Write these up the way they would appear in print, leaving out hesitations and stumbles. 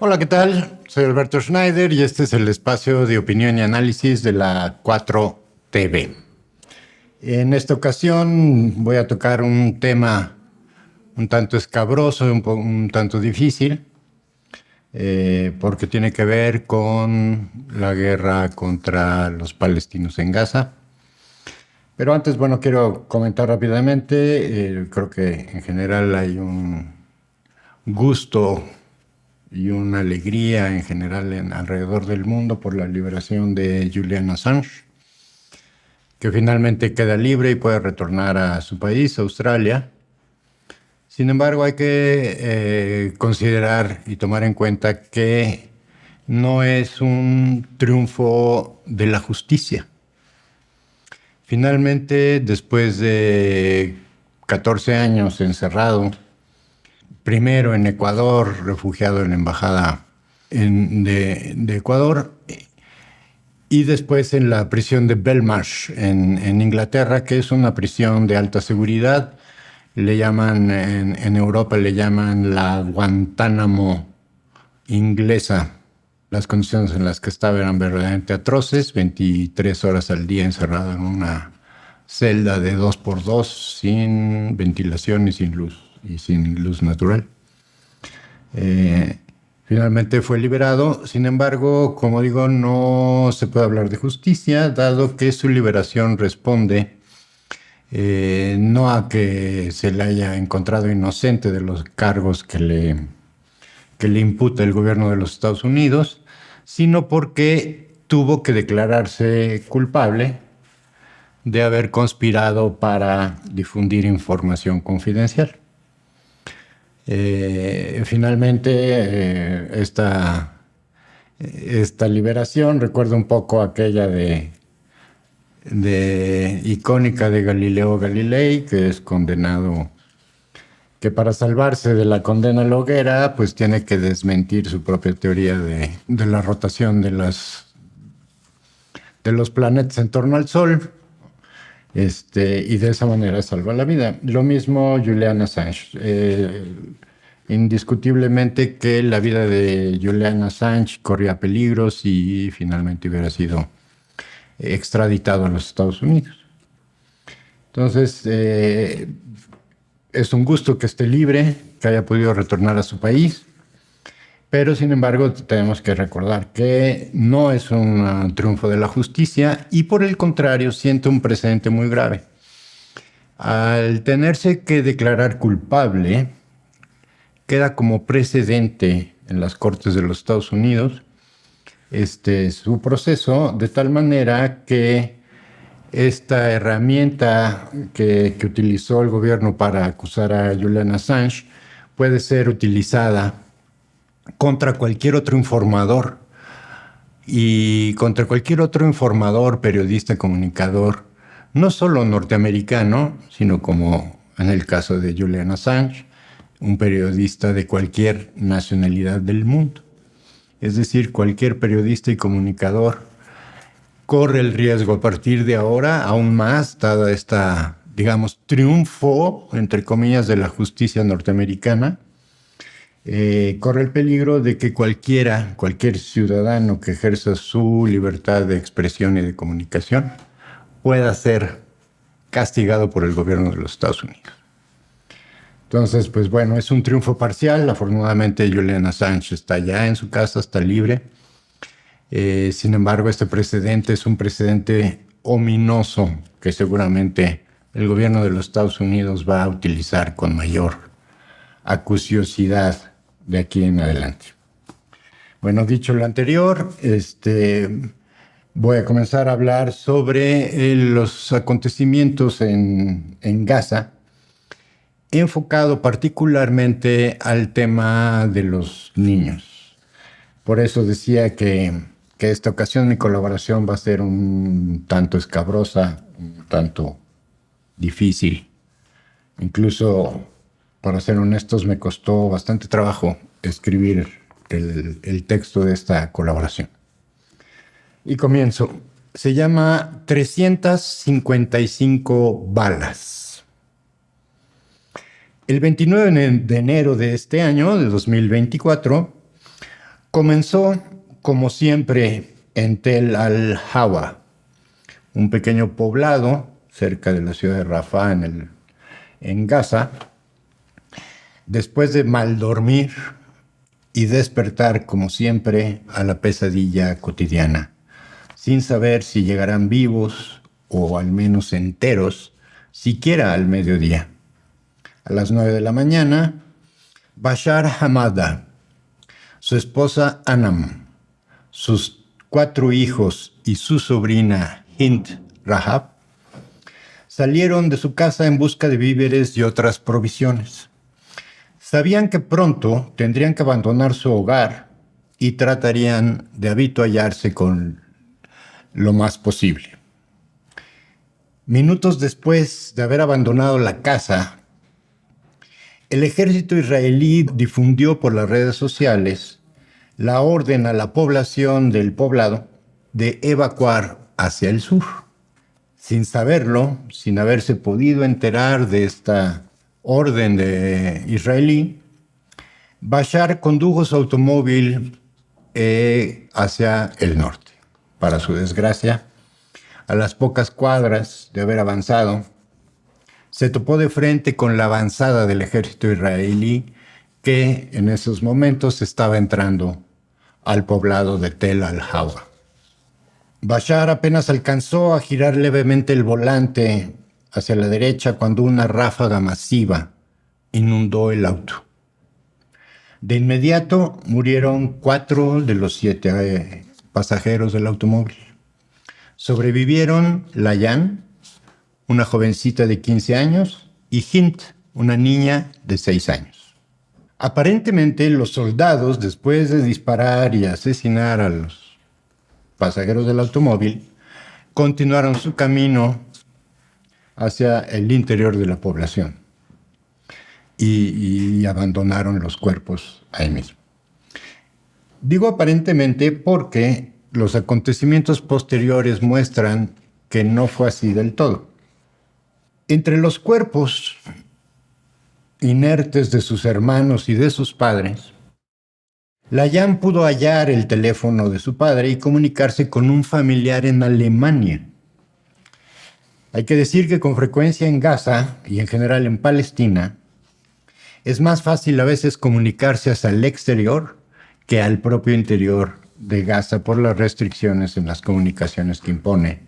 Hola, ¿qué tal? Soy Alberto Schneider y este es el espacio de opinión y análisis de la 4TV. En esta ocasión voy a tocar un tema un tanto escabroso, un tanto difícil, porque tiene que ver con la guerra contra los palestinos en Gaza. Pero antes, bueno, quiero comentar rápidamente, creo que en general hay un gusto y una alegría en general alrededor del mundo por la liberación de Julian Assange, que finalmente queda libre y puede retornar a su país, Australia. Sin embargo, hay que considerar y tomar en cuenta que no es un triunfo de la justicia. Finalmente, después de 14 años encerrado, primero en Ecuador, refugiado en la embajada de Ecuador, y después en la prisión de Belmarsh en Inglaterra, que es una prisión de alta seguridad. Le llaman, en Europa le llaman la Guantánamo inglesa. Las condiciones en las que estaba eran verdaderamente atroces, 23 horas al día encerrado en una celda de 2x2, sin ventilación y sin luz natural. Finalmente fue liberado. Sin embargo, como digo, no se puede hablar de justicia, dado que su liberación responde no a que se le haya encontrado inocente de los cargos que le imputa el gobierno de los Estados Unidos, sino porque tuvo que declararse culpable de haber conspirado para difundir información confidencial. Finalmente, esta liberación recuerda un poco aquella icónica de Galileo Galilei, que es condenado, que para salvarse de la condena a la hoguera, pues tiene que desmentir su propia teoría de la rotación de los planetas en torno al Sol. Y de esa manera salva la vida. Lo mismo Julian Assange. Indiscutiblemente que la vida de Julian Assange corría peligros y finalmente hubiera sido extraditado a los Estados Unidos. Entonces, es un gusto que esté libre, que haya podido retornar a su país, pero sin embargo tenemos que recordar que no es un triunfo de la justicia y por el contrario siente un precedente muy grave. Al tenerse que declarar culpable, queda como precedente en las Cortes de los Estados Unidos su proceso, de tal manera que esta herramienta que utilizó el gobierno para acusar a Julian Assange puede ser utilizada contra cualquier otro informador y contra cualquier otro informador, periodista, comunicador, no solo norteamericano, sino como en el caso de Julian Assange, un periodista de cualquier nacionalidad del mundo. Es decir, cualquier periodista y comunicador corre el riesgo a partir de ahora, aún más, dada esta, digamos, triunfo, entre comillas, de la justicia norteamericana, corre el peligro de que cualquier ciudadano que ejerza su libertad de expresión y de comunicación pueda ser castigado por el gobierno de los Estados Unidos. Entonces, pues bueno, es un triunfo parcial. Afortunadamente, Julian Assange está ya en su casa, está libre. Sin embargo, este precedente es un precedente ominoso que seguramente el gobierno de los Estados Unidos va a utilizar con mayor acuciosidad de aquí en adelante. Bueno, dicho lo anterior, voy a comenzar a hablar sobre los acontecimientos en Gaza, enfocado particularmente al tema de los niños. Por eso decía que esta ocasión mi colaboración va a ser un tanto escabrosa, un tanto difícil. Incluso, para ser honestos, me costó bastante trabajo escribir el texto de esta colaboración. Y comienzo. Se llama 355 balas. El 29 de enero de este año, de 2024, Comenzó, como siempre, en Tel al-Hawa, un pequeño poblado cerca de la ciudad de Rafah, en Gaza, después de mal dormir y despertar, como siempre, a la pesadilla cotidiana, sin saber si llegarán vivos o al menos enteros, siquiera al mediodía. A las 9 de la mañana, Bashar Hamada, su esposa Anam, sus 4 hijos y su sobrina Hind Rahab salieron de su casa en busca de víveres y otras provisiones. Sabían que pronto tendrían que abandonar su hogar y tratarían de habituallarse con lo más posible. Minutos después de haber abandonado la casa, el ejército israelí difundió por las redes sociales la orden a la población del poblado de evacuar hacia el sur. Sin saberlo, sin haberse podido enterar de esta orden de israelí, Bashar condujo su automóvil hacia el norte. Para su desgracia, a las pocas cuadras de haber avanzado, se topó de frente con la avanzada del ejército israelí que en esos momentos estaba entrando al poblado de Tel al-Hawa. Bashar apenas alcanzó a girar levemente el volante hacia la derecha cuando una ráfaga masiva inundó el auto. De inmediato murieron 4 de los 7 pasajeros del automóvil. Sobrevivieron Layan, una jovencita de 15 años, y Hind, una niña de 6 años. Aparentemente, los soldados, después de disparar y asesinar a los pasajeros del automóvil, continuaron su camino hacia el interior de la población y abandonaron los cuerpos ahí mismo. Digo aparentemente porque los acontecimientos posteriores muestran que no fue así del todo. Entre los cuerpos inertes de sus hermanos y de sus padres, Layan pudo hallar el teléfono de su padre y comunicarse con un familiar en Alemania. Hay que decir que con frecuencia en Gaza y en general en Palestina, es más fácil a veces comunicarse hacia el exterior que al propio interior de Gaza por las restricciones en las comunicaciones que impone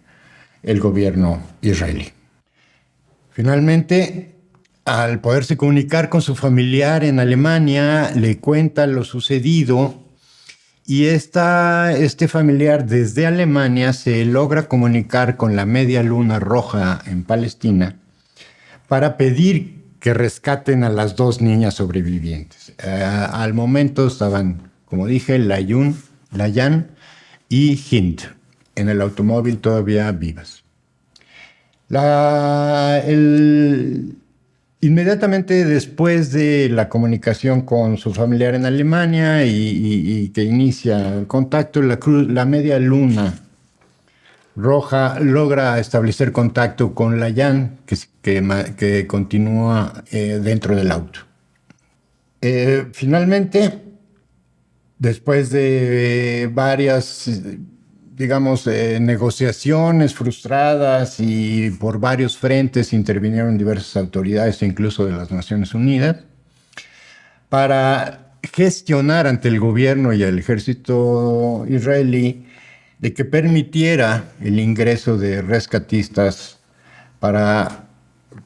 el gobierno israelí. Finalmente, al poderse comunicar con su familiar en Alemania, le cuenta lo sucedido y este familiar desde Alemania se logra comunicar con la Media Luna Roja en Palestina para pedir que rescaten a las 2 niñas sobrevivientes. Al momento estaban, como dije, Layan y Hind en el automóvil todavía vivas. Inmediatamente después de la comunicación con su familiar en Alemania y que inicia el contacto, la Media Luna Roja logra establecer contacto con Layan, que continúa dentro del auto. Finalmente, después de varias negociaciones frustradas y por varios frentes intervinieron diversas autoridades, incluso de las Naciones Unidas, para gestionar ante el gobierno y el ejército israelí de que permitiera el ingreso de rescatistas para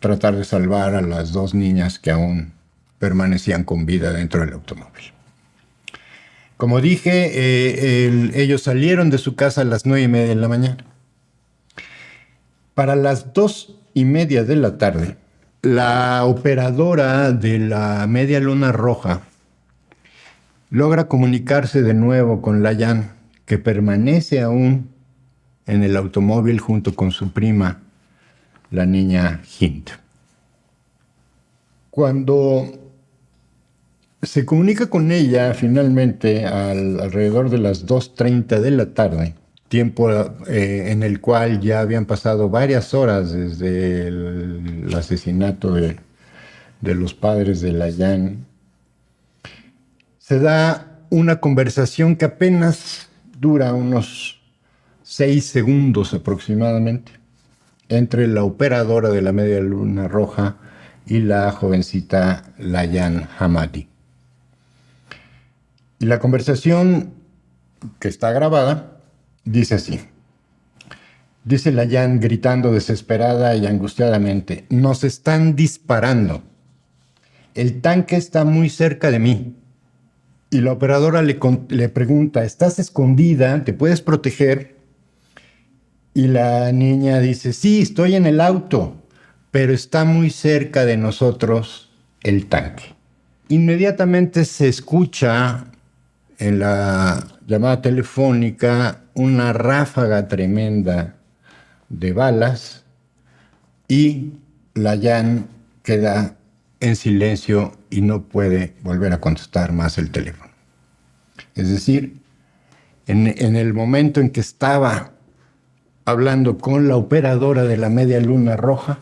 tratar de salvar a las 2 niñas que aún permanecían con vida dentro del automóvil. Como dije, ellos salieron de su casa a las 9:30 de la mañana. Para las 2:30 de la tarde, la operadora de la Media Luna Roja logra comunicarse de nuevo con Layan, que permanece aún en el automóvil junto con su prima, la niña Hind. Cuando se comunica con ella finalmente alrededor de las 2:30 de la tarde, tiempo en el cual ya habían pasado varias horas desde el asesinato de los padres de Layan, se da una conversación que apenas dura unos 6 segundos aproximadamente entre la operadora de la Media Luna Roja y la jovencita Layan Hamadi. Y la conversación, que está grabada, dice así. Dice Layan gritando desesperada y angustiadamente: nos están disparando. El tanque está muy cerca de mí. Y la operadora le pregunta: ¿estás escondida? ¿Te puedes proteger? Y la niña dice: sí, estoy en el auto, pero está muy cerca de nosotros el tanque. Inmediatamente se escucha en la llamada telefónica una ráfaga tremenda de balas y Layan queda en silencio y no puede volver a contestar más el teléfono. Es decir, en el momento en que estaba hablando con la operadora de la Media Luna Roja,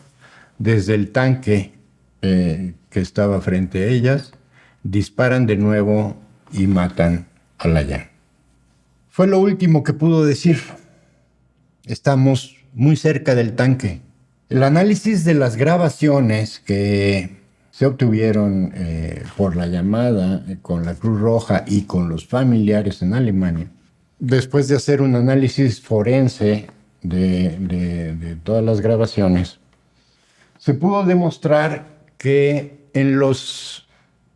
desde el tanque que estaba frente a ellas, disparan de nuevo y matan a Layan. Fue lo último que pudo decir. Estamos muy cerca del tanque. El análisis de las grabaciones que se obtuvieron por la llamada con la Cruz Roja y con los familiares en Alemania, después de hacer un análisis forense de todas las grabaciones, se pudo demostrar que en los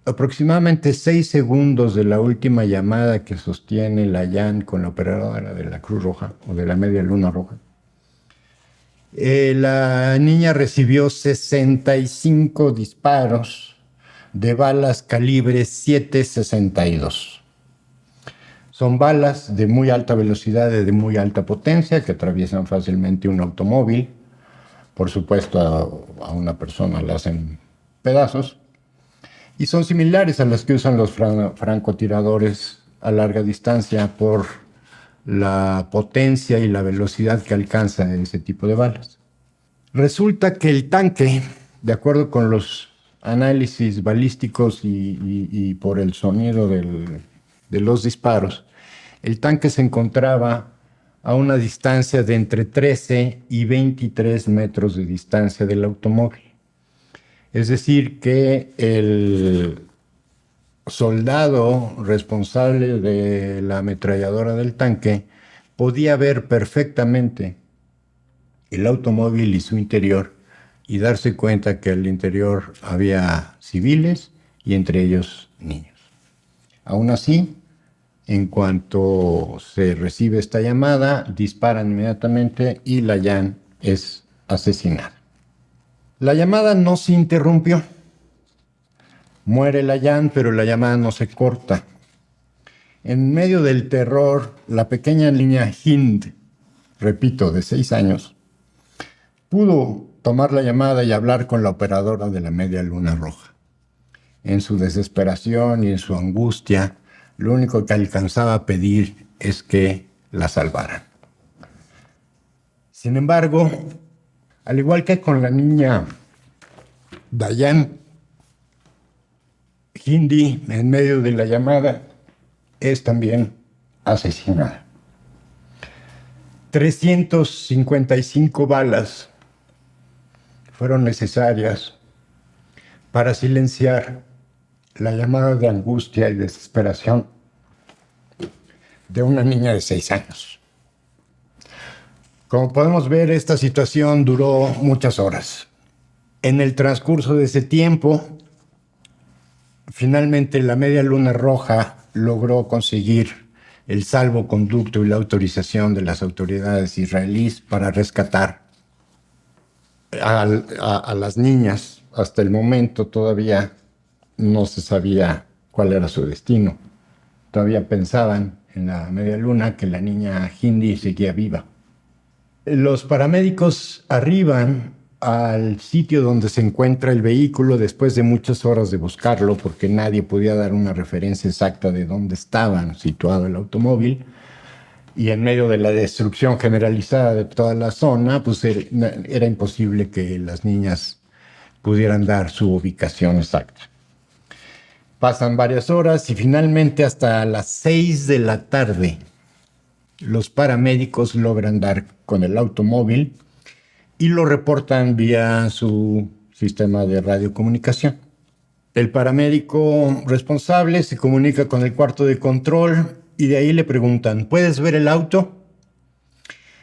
aproximadamente 6 segundos de la última llamada que sostiene Layan con la operadora de la Cruz Roja o de la Media Luna Roja, la niña recibió 65 disparos de balas calibre 7.62. Son balas de muy alta velocidad y de muy alta potencia que atraviesan fácilmente un automóvil. Por supuesto, a una persona la hacen pedazos. Y son similares a las que usan los francotiradores a larga distancia por la potencia y la velocidad que alcanza ese tipo de balas. Resulta que el tanque, de acuerdo con los análisis balísticos y por el sonido de los disparos, el tanque se encontraba a una distancia de entre 13 y 23 metros de distancia del automóvil. Es decir, que el soldado responsable de la ametralladora del tanque podía ver perfectamente el automóvil y su interior y darse cuenta que al interior había civiles y entre ellos niños. Aún así, en cuanto se recibe esta llamada, disparan inmediatamente y Layan es asesinada. La llamada no se interrumpió. Muere Layan, pero la llamada no se corta. En medio del terror, la pequeña niña Hind, repito, de 6 años, pudo tomar la llamada y hablar con la operadora de la Media Luna Roja. En su desesperación y en su angustia, lo único que alcanzaba a pedir es que la salvaran. Sin embargo, al igual que con la niña Dayan, Hindi, en medio de la llamada, es también asesinada. 355 balas fueron necesarias para silenciar la llamada de angustia y desesperación de una niña de 6 años. Como podemos ver, esta situación duró muchas horas. En el transcurso de ese tiempo, finalmente la Media Luna Roja logró conseguir el salvoconducto y la autorización de las autoridades israelíes para rescatar a las niñas. Hasta el momento todavía no se sabía cuál era su destino. Todavía pensaban en la Media Luna que la niña Hindi seguía viva. Los paramédicos arriban al sitio donde se encuentra el vehículo después de muchas horas de buscarlo, porque nadie podía dar una referencia exacta de dónde estaba situado el automóvil. Y en medio de la destrucción generalizada de toda la zona, pues era imposible que las niñas pudieran dar su ubicación exacta. Pasan varias horas y finalmente hasta las 6 de la tarde los paramédicos logran dar con el automóvil y lo reportan vía su sistema de radiocomunicación. El paramédico responsable se comunica con el cuarto de control y de ahí le preguntan, ¿puedes ver el auto?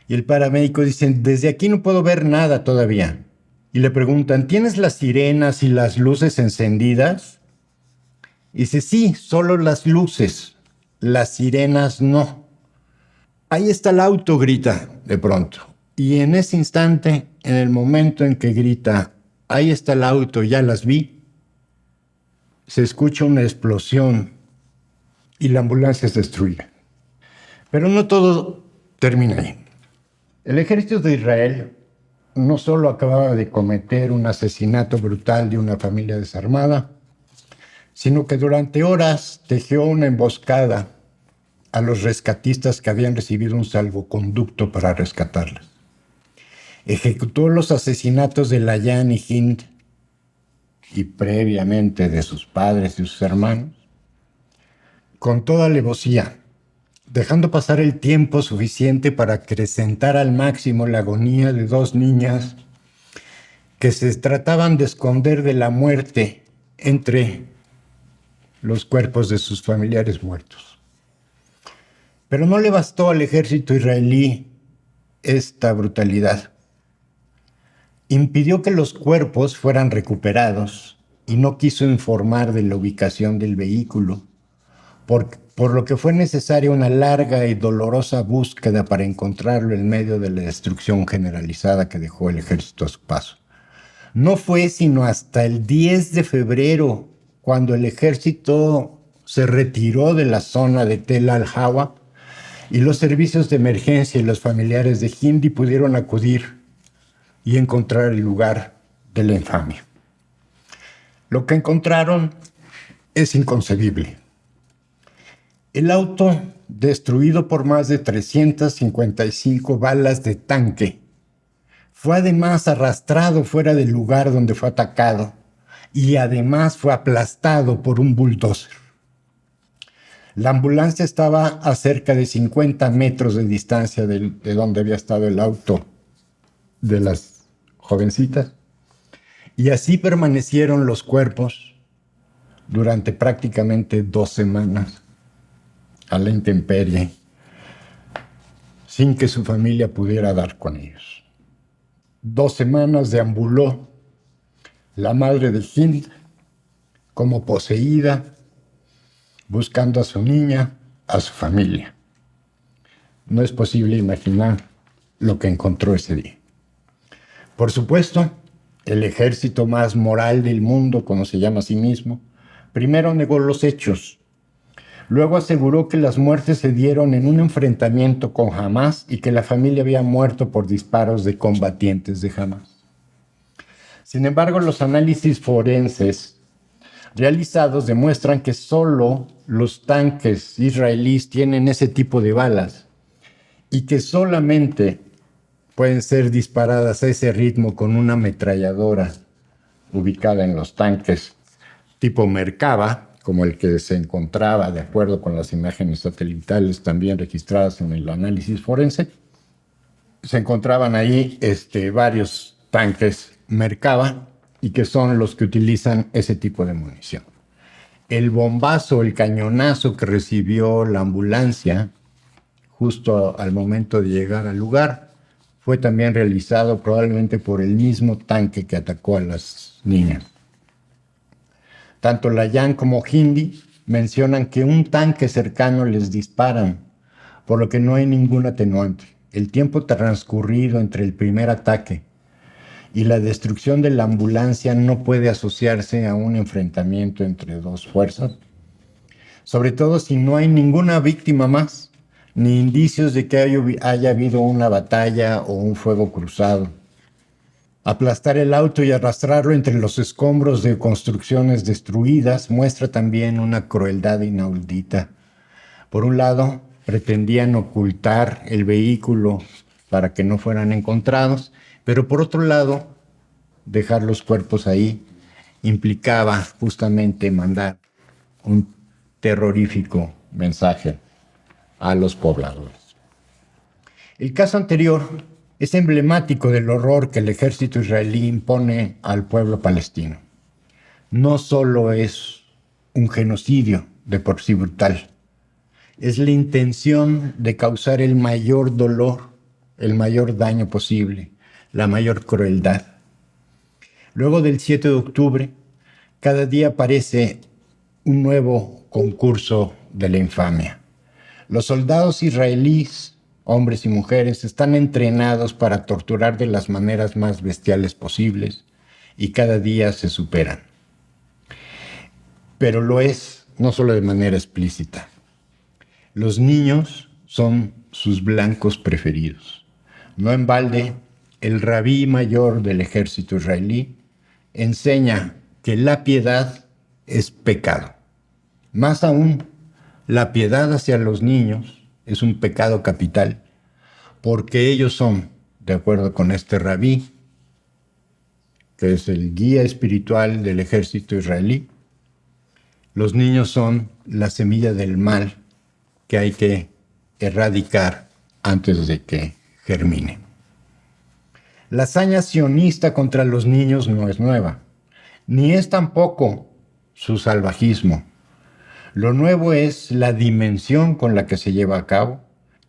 Y el paramédico dice, desde aquí no puedo ver nada todavía. Y le preguntan, ¿tienes las sirenas y las luces encendidas? Y dice, sí, solo las luces, las sirenas no. Ahí está el auto, grita de pronto. Y en ese instante, en el momento en que grita, ahí está el auto, ya las vi, se escucha una explosión y la ambulancia es destruida. Pero no todo termina ahí. El ejército de Israel no solo acababa de cometer un asesinato brutal de una familia desarmada, sino que durante horas tejió una emboscada a los rescatistas que habían recibido un salvoconducto para rescatarlas. Ejecutó los asesinatos de Layan y Hind y previamente de sus padres y sus hermanos con toda alevosía, dejando pasar el tiempo suficiente para acrecentar al máximo la agonía de dos niñas que se trataban de esconder de la muerte entre los cuerpos de sus familiares muertos. Pero no le bastó al ejército israelí esta brutalidad. Impidió que los cuerpos fueran recuperados y no quiso informar de la ubicación del vehículo, por lo que fue necesaria una larga y dolorosa búsqueda para encontrarlo en medio de la destrucción generalizada que dejó el ejército a su paso. No fue sino hasta el 10 de febrero, cuando el ejército se retiró de la zona de Tel al-Hawa y los servicios de emergencia y los familiares de Hindi pudieron acudir y encontrar el lugar de la infamia. Lo que encontraron es inconcebible. El auto, destruido por más de 355 balas de tanque, fue además arrastrado fuera del lugar donde fue atacado y además fue aplastado por un bulldozer. La ambulancia estaba a cerca de 50 metros de distancia de donde había estado el auto de las jovencitas. Y así permanecieron los cuerpos durante prácticamente 2 semanas a la intemperie, sin que su familia pudiera dar con ellos. 2 semanas deambuló la madre de Hind como poseída, buscando a su niña, a su familia. No es posible imaginar lo que encontró ese día. Por supuesto, el ejército más moral del mundo, como se llama a sí mismo, primero negó los hechos. Luego aseguró que las muertes se dieron en un enfrentamiento con Hamás y que la familia había muerto por disparos de combatientes de Hamás. Sin embargo, los análisis forenses realizados demuestran que solo los tanques israelíes tienen ese tipo de balas y que solamente pueden ser disparadas a ese ritmo con una ametralladora ubicada en los tanques tipo Merkava, como el que se encontraba de acuerdo con las imágenes satelitales también registradas en el análisis forense. Se encontraban ahí varios tanques Merkava y que son los que utilizan ese tipo de munición. El bombazo, el cañonazo que recibió la ambulancia justo al momento de llegar al lugar fue también realizado probablemente por el mismo tanque que atacó a las niñas. Tanto Layan como Hindi mencionan que un tanque cercano les disparan, por lo que no hay ningún atenuante. El tiempo transcurrido entre el primer ataque y la destrucción de la ambulancia no puede asociarse a un enfrentamiento entre dos fuerzas, sobre todo si no hay ninguna víctima más, ni indicios de que haya habido una batalla o un fuego cruzado. Aplastar el auto y arrastrarlo entre los escombros de construcciones destruidas muestra también una crueldad inaudita. Por un lado, pretendían ocultar el vehículo para que no fueran encontrados, pero por otro lado, dejar los cuerpos ahí implicaba justamente mandar un terrorífico mensaje a los pobladores. El caso anterior es emblemático del horror que el ejército israelí impone al pueblo palestino. No solo es un genocidio de por sí brutal, es la intención de causar el mayor dolor, el mayor daño posible, la mayor crueldad. Luego del 7 de octubre, cada día aparece un nuevo concurso de la infamia. Los soldados israelíes, hombres y mujeres, están entrenados para torturar de las maneras más bestiales posibles y cada día se superan. Pero lo es no solo de manera explícita. Los niños son sus blancos preferidos. No en balde, el rabí mayor del ejército israelí enseña que la piedad es pecado. Más aún, la piedad hacia los niños es un pecado capital, porque ellos son, de acuerdo con este rabí, que es el guía espiritual del ejército israelí, los niños son la semilla del mal que hay que erradicar antes de que germine. La hazaña sionista contra los niños no es nueva, ni es tampoco su salvajismo. Lo nuevo es la dimensión con la que se lleva a cabo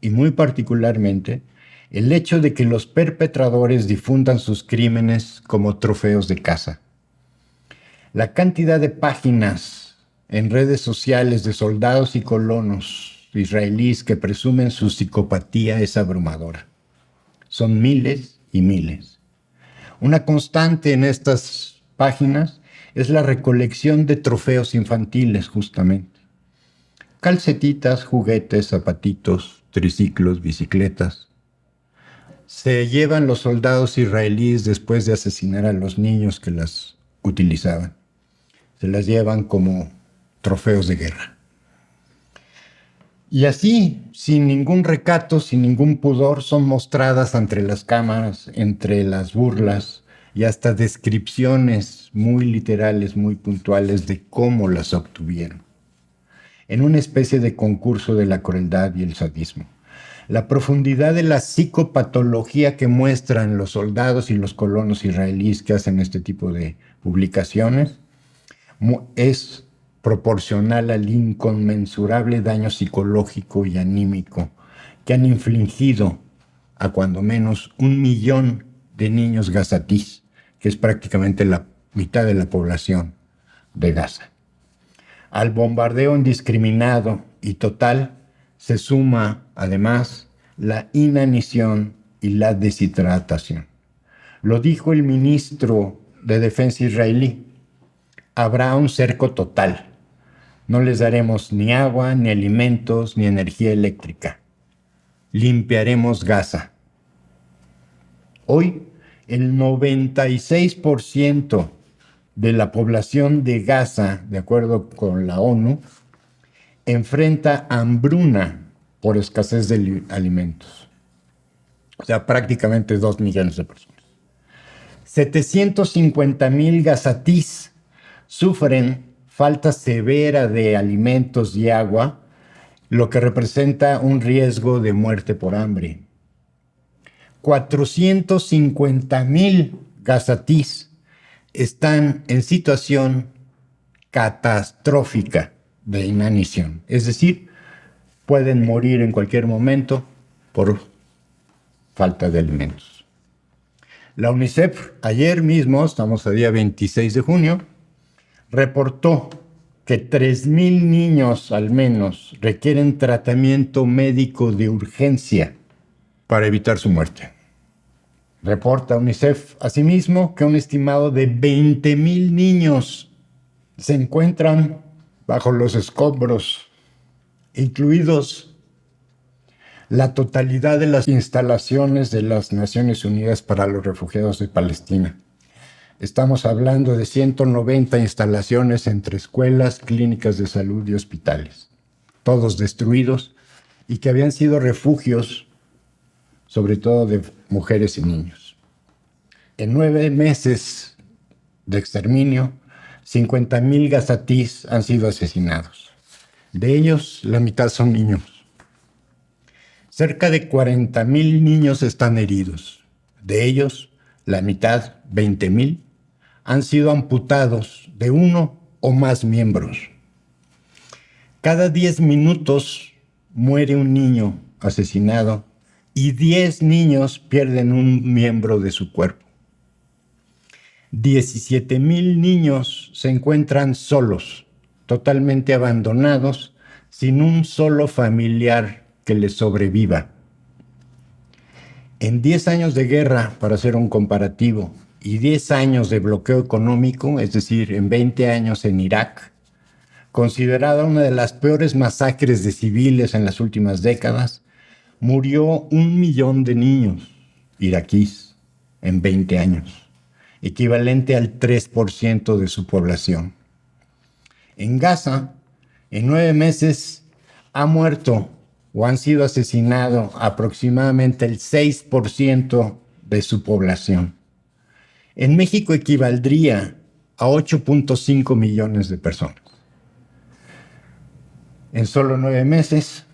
y muy particularmente el hecho de que los perpetradores difundan sus crímenes como trofeos de caza. La cantidad de páginas en redes sociales de soldados y colonos israelíes que presumen su psicopatía es abrumadora. Son miles y miles. Una constante en estas páginas es la recolección de trofeos infantiles, justamente. Calcetitas, juguetes, zapatitos, triciclos, bicicletas. Se llevan los soldados israelíes después de asesinar a los niños que las utilizaban. Se las llevan como trofeos de guerra. Y así, sin ningún recato, sin ningún pudor, son mostradas ante las cámaras, entre las burlas y hasta descripciones muy literales, muy puntuales de cómo las obtuvieron. En una especie de concurso de la crueldad y el sadismo. La profundidad de la psicopatología que muestran los soldados y los colonos israelíes que hacen este tipo de publicaciones es proporcional al inconmensurable daño psicológico y anímico que han infligido a cuando menos 1 millón de niños gazatís, que es prácticamente la mitad de la población de Gaza. Al bombardeo indiscriminado y total se suma, además, la inanición y la deshidratación. Lo dijo el ministro de Defensa israelí: habrá un cerco total. No les daremos ni agua, ni alimentos, ni energía eléctrica. Limpiaremos Gaza. Hoy, el 96% de la población de Gaza, de acuerdo con la ONU, enfrenta hambruna por escasez de alimentos. O sea, prácticamente 2 millones de personas. 750,000 gazatís sufren falta severa de alimentos y agua, lo que representa un riesgo de muerte por hambre. 450,000 gazatís están en situación catastrófica de inanición, es decir, pueden morir en cualquier momento por falta de alimentos. La UNICEF ayer mismo, estamos a día 26 de junio, reportó que 3,000 niños al menos requieren tratamiento médico de urgencia para evitar su muerte. Reporta UNICEF asimismo que un estimado de 20,000 niños se encuentran bajo los escombros, incluidos la totalidad de las instalaciones de las Naciones Unidas para los Refugiados de Palestina. Estamos hablando de 190 instalaciones entre escuelas, clínicas de salud y hospitales, todos destruidos y que habían sido refugios, sobre todo de mujeres y niños. En 9 meses de exterminio, 50,000 gazatís han sido asesinados. De ellos, la mitad son niños. Cerca de 40,000 niños están heridos. De ellos, la mitad, 20,000, han sido amputados de uno o más miembros. Cada 10 minutos muere un niño asesinado y 10 niños pierden un miembro de su cuerpo. 17,000 niños se encuentran solos, totalmente abandonados, sin un solo familiar que les sobreviva. En 10 años de guerra, para hacer un comparativo, y 10 años de bloqueo económico, es decir, en 20 años en Irak, considerada una de las peores masacres de civiles en las últimas décadas, murió 1,000,000 de niños iraquíes en 20 años, equivalente al 3% de su población. En Gaza, en 9 meses, ha muerto o han sido asesinados aproximadamente el 6% de su población. En México equivaldría a 8.5 millones de personas. En solo 9 meses,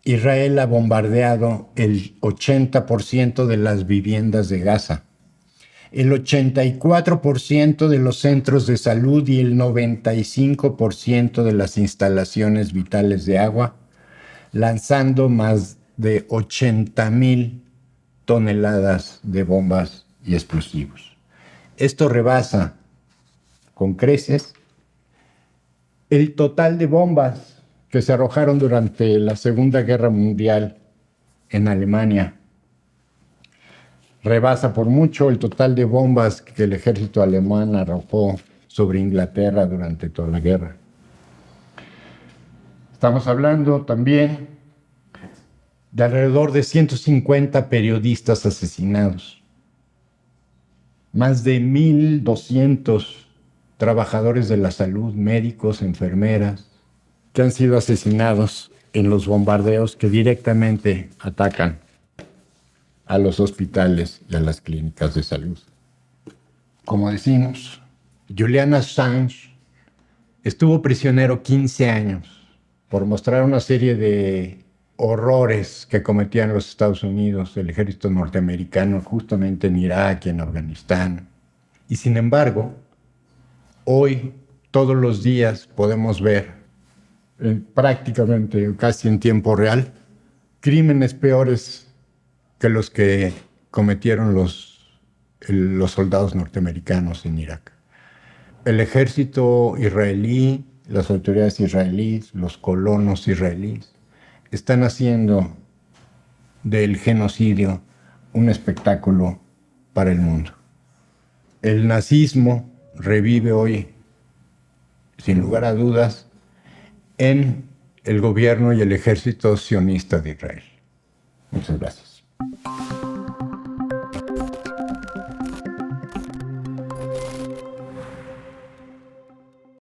Israel ha bombardeado el 80% de las viviendas de Gaza, el 84% de los centros de salud y el 95% de las instalaciones vitales de agua, lanzando más de 80,000 toneladas de bombas y explosivos. Esto rebasa con creces el total de bombas que se arrojaron durante la Segunda Guerra Mundial en Alemania. Rebasa por mucho el total de bombas que el ejército alemán arrojó sobre Inglaterra durante toda la guerra. Estamos hablando también de alrededor de 150 periodistas asesinados, más de 1,200 trabajadores de la salud, médicos, enfermeras, que han sido asesinados en los bombardeos que directamente atacan a los hospitales y a las clínicas de salud. Como decimos, Julian Assange estuvo prisionero 15 años por mostrar una serie de horrores que cometían los Estados Unidos, el ejército norteamericano, justamente en Irak y en Afganistán. Y sin embargo, hoy, todos los días, podemos ver prácticamente casi en tiempo real crímenes peores que los que cometieron los soldados norteamericanos en Irak. El ejército israelí, las autoridades israelíes, los colonos israelíes, están haciendo del genocidio un espectáculo para el mundo. El nazismo revive hoy, sin lugar a dudas, en el gobierno y el ejército sionista de Israel. Muchas gracias.